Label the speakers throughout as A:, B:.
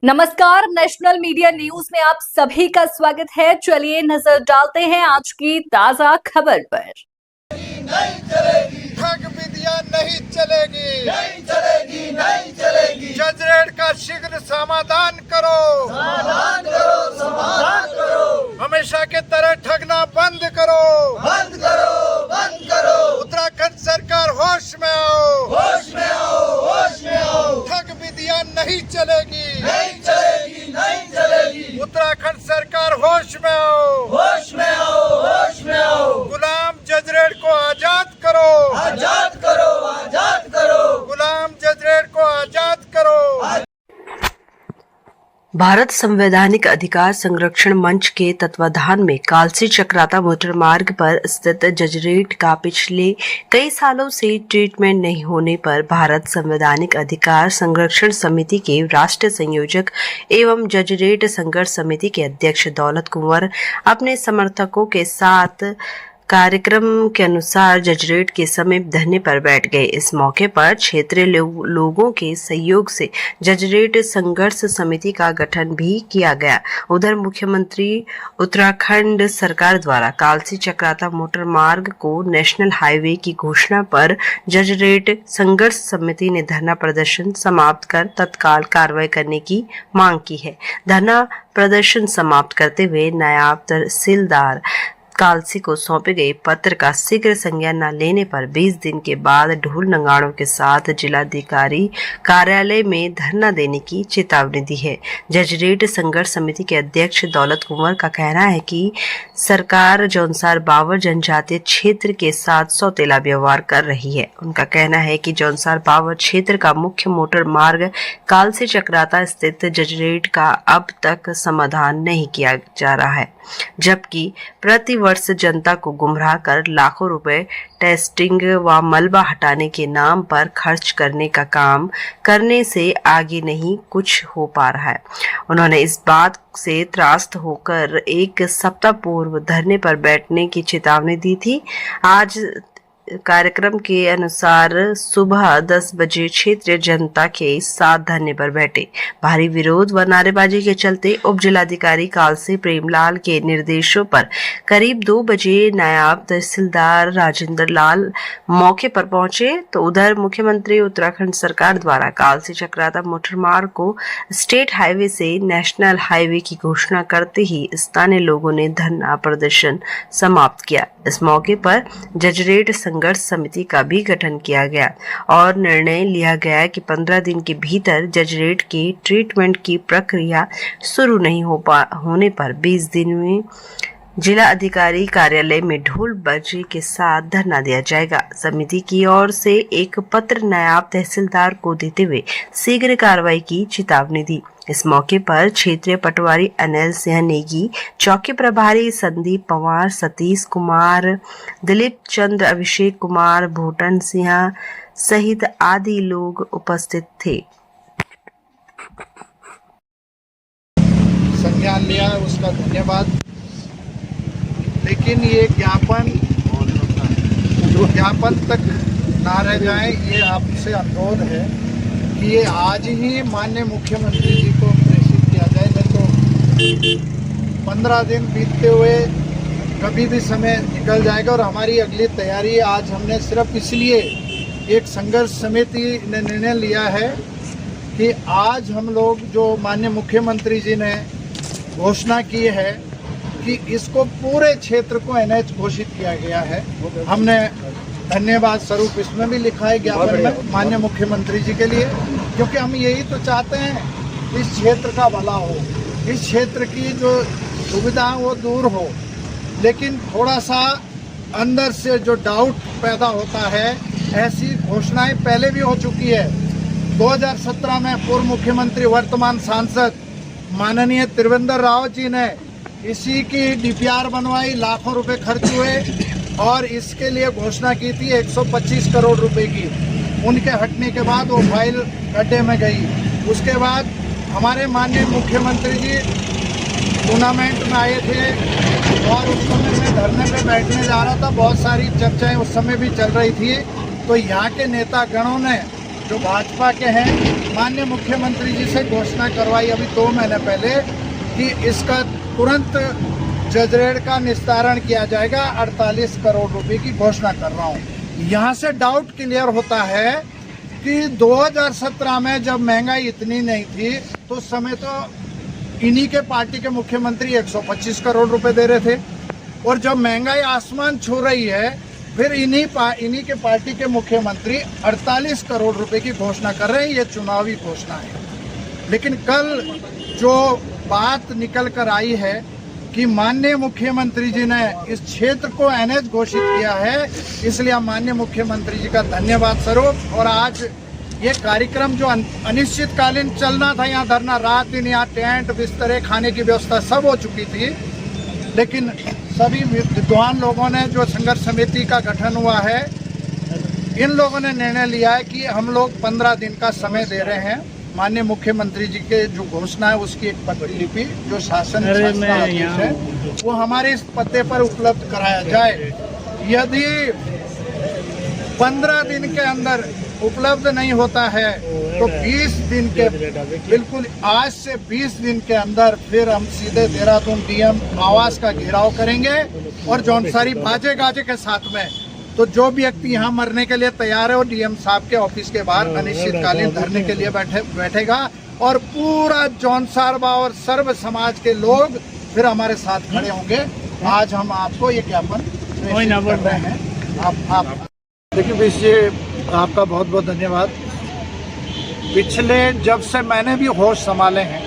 A: नमस्कार, national media news में आप सभी का स्वागत है। चलिए नजर डालते हैं आज की ताजा खबर पर।
B: नहीं चलेगी, ठग विधियां नहीं चलेगी, नहीं चलेगी, नहीं चलेगी। जज रेट का शीघ्र समाधान करो, समाधान करो, समाधान करो। हमेशा के तरह ठगना बंद करो, बंद करो, बंद करो। उत्तराखंड सरकार होश में आओ, होश में आओ, होश में आओ। ठग विधियां नहीं चलेगी, नहीं चलेगी, नहीं चलेगी। उत्तराखंड सरकार होश में आओ, होश में आओ, होश में आओ। गुलाम जज रेट को आजाद करो, आजाद करो, आजाद करो। गुलाम जज रेट को आजाद करो।
C: भारत संवैधानिक अधिकार संरक्षण मंच के तत्वाधान में कालसी चक्राता मोटर मार्ग पर स्थित जजरेट का पिछले कई सालों से ट्रीटमेंट नहीं होने पर भारत संवैधानिक अधिकार संरक्षण समिति के राष्ट्रीय संयोजक एवं जजरेट संघर्ष समिति के अध्यक्ष दौलत कुंवर अपने समर्थकों के साथ कार्यक्रम के अनुसार जजरेट के समीप धरने पर बैठ गए। इस मौके पर क्षेत्रीय लोगों के सहयोग से जजरेट संघर्ष समिति का गठन भी किया गया। उधर मुख्यमंत्री उत्तराखंड सरकार द्वारा कालसी चक्राता मोटर मार्ग को नेशनल हाईवे की घोषणा पर जजरेट संघर्ष समिति ने धरना प्रदर्शन समाप्त कर तत्काल कार्रवाई करने की मांग की है। धरना प्रदर्शन समाप्त करते हुए नायब तहसीलदार कालसी को सौंपे गए पत्र का शीघ्र संज्ञान न लेने पर 20 दिन के बाद ढोल नगाड़ों के साथ जिलाधिकारी कार्यालय में धरना देने की चेतावनी दी है। जजरेट संघर्ष समिति के अध्यक्ष दौलत कुंवर का कहना है कि सरकार जौनसार बावर जनजातीय क्षेत्र के साथ सौतेला व्यवहार कर रही है। उनका कहना है कि जौनसार बावर क्षेत्र का मुख्य मोटर मार्ग कालसी चक्राता स्थित जजरेट का अब तक समाधान नहीं किया जा रहा है, जबकि प्रति वर्ष जनता को गुमराह कर लाखों रुपए टेस्टिंग व मलबा हटाने के नाम पर खर्च करने का काम करने से आगे नहीं कुछ हो पा रहा है। उन्होंने इस बात से त्रास्त होकर एक सप्ताह पूर्व धरने पर बैठने की चेतावनी दी थी। आज कार्यक्रम के अनुसार सुबह 10 बजे क्षेत्रीय जनता के साथ धरने पर बैठे। भारी विरोध व नारेबाजी के चलते उप जिलाधिकारी कालसी प्रेमलाल के निर्देशों पर करीब 2 बजे नायब तहसीलदार राजेंद्र लाल मौके पर पहुंचे तो उधर मुख्यमंत्री उत्तराखंड सरकार द्वारा कालसी चक्राता मोटर मार्ग को स्टेट हाईवे से नेशनल हाईवे की घोषणा करते ही स्थानीय लोगों ने धरना प्रदर्शन समाप्त किया। इस मौके पर जजरेट संघर्ष समिति का भी गठन किया गया और निर्णय लिया गया कि 15 दिन के भीतर जजरेट के ट्रीटमेंट की प्रक्रिया शुरू नहीं होने पर 20 दिन में जिला अधिकारी कार्यालय में ढोल बाजे के साथ धरना दिया जाएगा। समिति की ओर से एक पत्र नायब तहसीलदार को देते हुए शीघ्र कार्रवाई की चेतावनी दी। इस मौके पर क्षेत्रीय पटवारी अनिल सिंह नेगी, चौकी प्रभारी संदीप पवार, सतीश कुमार, दिलीप चंद्र, अभिषेक कुमार, भूटन सिंह सहित आदि लोग उपस्थित थे।
B: संज्ञान लिया उसका धन्यवाद। लेकिन ये ज्ञापन तक ना रह जाए, ये आपसे अनुरोध है कि ये आज ही माननीय मुख्यमंत्री जी को प्रेषित किया जाए, नहीं तो 15 दिन बीतते हुए कभी भी समय निकल जाएगा। और हमारी अगली तैयारी आज हमने सिर्फ इसलिए एक संघर्ष समिति ने निर्णय लिया है कि आज हम लोग जो माननीय मुख्यमंत्री जी ने घोषणा की है कि इसको पूरे क्षेत्र को NH घोषित किया गया है, हमने धन्यवाद स्वरूप इसमें भी लिखा है ज्ञापन में माननीय मुख्यमंत्री जी के लिए, क्योंकि हम यही तो चाहते हैं इस क्षेत्र का भला हो, इस क्षेत्र की जो सुविधा वो दूर हो। लेकिन थोड़ा सा अंदर से जो डाउट पैदा होता है, ऐसी घोषणाएं पहले भी हो चुकी है। 2017 में पूर्व मुख्यमंत्री वर्तमान सांसद माननीय त्रिवेंद्र राव जी ने इसी की DPR बनवाई, लाखों रुपए खर्च हुए और इसके लिए घोषणा की थी 125 करोड़ रुपए की। उनके हटने के बाद वो फाइल गड्ढे में गई। उसके बाद हमारे माननीय मुख्यमंत्री जी टूर्नामेंट में आए थे और उस समय मैं धरने पे बैठने जा रहा था। बहुत सारी चर्चाएं उस समय भी चल रही थी। तो यहाँ के नेतागणों ने जो भाजपा के हैं, माननीय मुख्यमंत्री जी से घोषणा करवाई अभी 2 महीने पहले कि इसका तुरंत जजरेट का निस्तारण किया जाएगा। 48 करोड़ रुपए की घोषणा कर रहा हूँ। यहाँ से डाउट क्लियर होता है कि 2017 में जब महंगाई इतनी नहीं थी तो उस समय तो इन्हीं के पार्टी के मुख्यमंत्री 125 करोड़ रुपए दे रहे थे, और जब महंगाई आसमान छू रही है फिर इन्हीं के पार्टी के मुख्यमंत्री 48 करोड़ रुपए की घोषणा कर रहे हैं। ये चुनावी घोषणा है। लेकिन कल जो बात निकल कर आई है कि माननीय मुख्यमंत्री जी ने इस क्षेत्र को एनएच घोषित किया है, इसलिए हम माननीय मुख्यमंत्री जी का धन्यवाद स्वरूप, और आज ये कार्यक्रम जो अनिश्चितकालीन चलना था, यहाँ धरना रात दिन, यहाँ टेंट बिस्तरे खाने की व्यवस्था सब हो चुकी थी, लेकिन सभी विद्वान लोगों ने, जो संघर्ष समिति का गठन हुआ है, इन लोगों ने निर्णय लिया है कि हम लोग 15 दिन का समय दे रहे हैं। माननीय मुख्यमंत्री जी के जो घोषणा है उसकी एक प्रतिलिपि जो शासन है वो हमारे इस पते पर उपलब्ध कराया जाए। यदि 15 दिन के अंदर उपलब्ध नहीं होता है तो 20 दिन के, बिल्कुल आज से 20 दिन के अंदर फिर हम सीधे देहरादून डीएम आवास का घेराव करेंगे, और जौनसारी बाजे गाजे के साथ में तो जो व्यक्ति यहाँ मरने के लिए तैयार है वो डीएम साहब के ऑफिस के बाहर अनिश्चितकालीन धरने के लिए बैठेगा, और पूरा जौनसारबा और सर्व समाज के लोग फिर हमारे साथ खड़े होंगे। आज हम आपको ये ज्ञापन कर रहे हैं। आप देखिए विजय, आपका बहुत बहुत धन्यवाद। पिछले जब से मैंने भी होश संभाले हैं,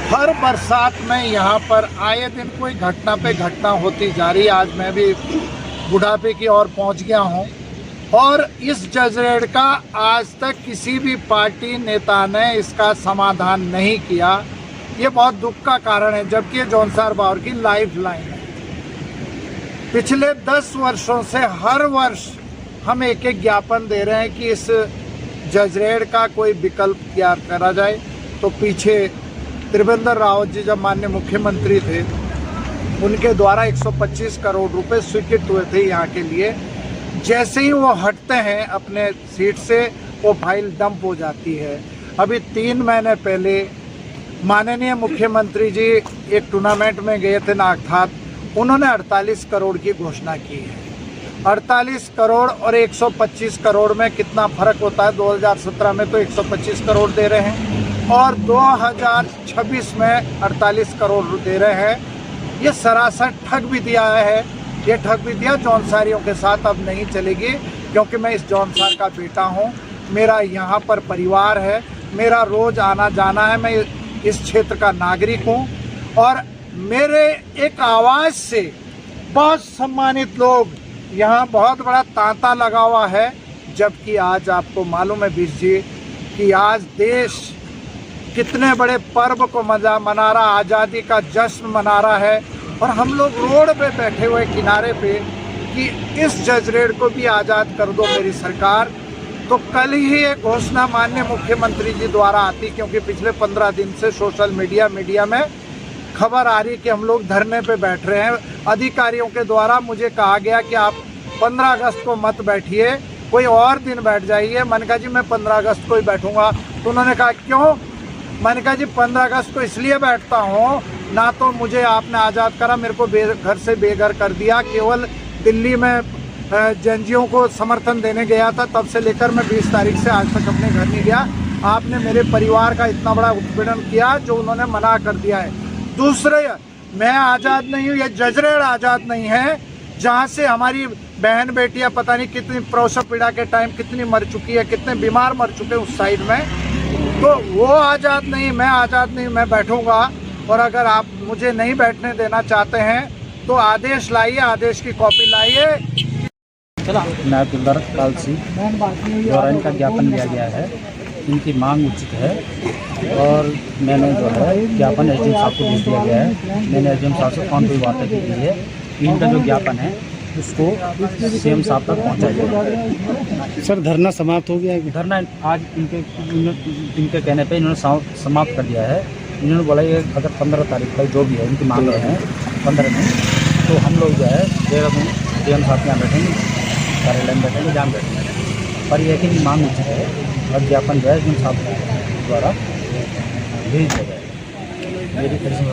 B: हर बरसात में यहाँ पर आए दिन कोई घटना पे घटना होती जा रही है। आज मैं भी बुढ़ापे की ओर पहुँच गया हूँ, और इस जजरेट का आज तक किसी भी पार्टी नेता ने इसका समाधान नहीं किया। ये बहुत दुख का कारण है, जबकि जौनसार बावर की लाइफ लाइन है। पिछले 10 वर्षों से हर वर्ष हम एक एक ज्ञापन दे रहे हैं कि इस जजरेट का कोई विकल्प तैयार करा जाए। तो पीछे त्रिवेंद्र रावत जी जब माननीय मुख्यमंत्री थे, उनके द्वारा 125 करोड़ रुपए स्वीकृत हुए थे यहाँ के लिए। जैसे ही वो हटते हैं अपने सीट से, वो फाइल डंप हो जाती है। अभी 3 महीने पहले माननीय मुख्यमंत्री जी एक टूर्नामेंट में गए थे नागठात, उन्होंने 48 करोड़ की घोषणा की है। 48 करोड़ और 125 करोड़ में कितना फर्क होता है? 2017 में तो 125 करोड़ दे रहे हैं और 2026 में 48 करोड़ दे रहे हैं। ये सरासर ठग भी दिया है। ये ठग भी दिया जौनसारियों के साथ अब नहीं चलेगी, क्योंकि मैं इस जौनसार का बेटा हूँ, मेरा यहाँ पर परिवार है, मेरा रोज आना जाना है, मैं इस क्षेत्र का नागरिक हूँ, और मेरे एक आवाज़ से बहुत सम्मानित लोग यहाँ बहुत बड़ा तांता लगा हुआ है। जबकि आज आपको मालूम है बीस जी कि आज देश कितने बड़े पर्व को मना रहा, आज़ादी का जश्न मना रहा है, और हम लोग रोड पे बैठे हुए किनारे पे कि इस जजरेट को भी आज़ाद कर दो मेरी सरकार। तो कल ही एक घोषणा माननीय मुख्यमंत्री जी द्वारा आती, क्योंकि पिछले 15 दिन से सोशल मीडिया में खबर आ रही कि हम लोग धरने पे बैठ रहे हैं। अधिकारियों के द्वारा मुझे कहा गया कि आप 15 अगस्त को मत बैठिए, कोई और दिन बैठ जाइए। मैंने कहा जी मैं 15 अगस्त को ही बैठूंगा। तो उन्होंने कहा क्यों? मैंने कहा जी 15 अगस्त को इसलिए बैठता हूँ, ना तो मुझे आपने आज़ाद करा, मेरे को घर से बेघर कर दिया। केवल दिल्ली में जंजियों को समर्थन देने गया था, तब से लेकर मैं 20 तारीख से आज तक अपने घर नहीं गया। आपने मेरे परिवार का इतना बड़ा उत्पीड़न किया जो उन्होंने मना कर दिया है। दूसरे, मैं आज़ाद नहीं हूँ, ये जजरेट आज़ाद नहीं है, जहाँ से हमारी बहन बेटियाँ पता नहीं कितनी प्रसव पीड़ा के टाइम कितनी मर चुकी है, कितने बीमार मर चुके हैं उस साइड में। तो वो आज़ाद नहीं, मैं आज़ाद नहीं, मैं बैठूंगा। और अगर आप मुझे नहीं बैठने देना चाहते हैं तो आदेश लाइए, आदेश की कॉपी लाइए।
D: नायब तहसीलदार कालसी द्वारा इनका ज्ञापन दिया गया है। इनकी मांग उचित है और मैंने जो है ज्ञापन एसडीएम साहब को भेज दिया गया है। मैंने एसडीएम साहब से फोन पर वार्ता की है। इनका जो ज्ञापन है उसको सीएम साहब तक पहुँचा जाएगा।
E: सर धरना समाप्त हो गया है?
D: धरना आज इनके कहने पे इन्होंने समाप्त कर दिया है। इन्होंने बोला ये अगर 15 तारीख तक जो भी है इनकी मांग हैं 15 दिन, तो हम लोग जो है देहरादून सीएम साहब के यहाँ बैठेंगे, कार्यालय में बैठेंगे, जहाँ बैठेंगे। पर यह कि मांग उचित है और ज्ञापन जो है एसडीएम साहब द्वारा भेज दिया जाएगा। मेरी तरफ से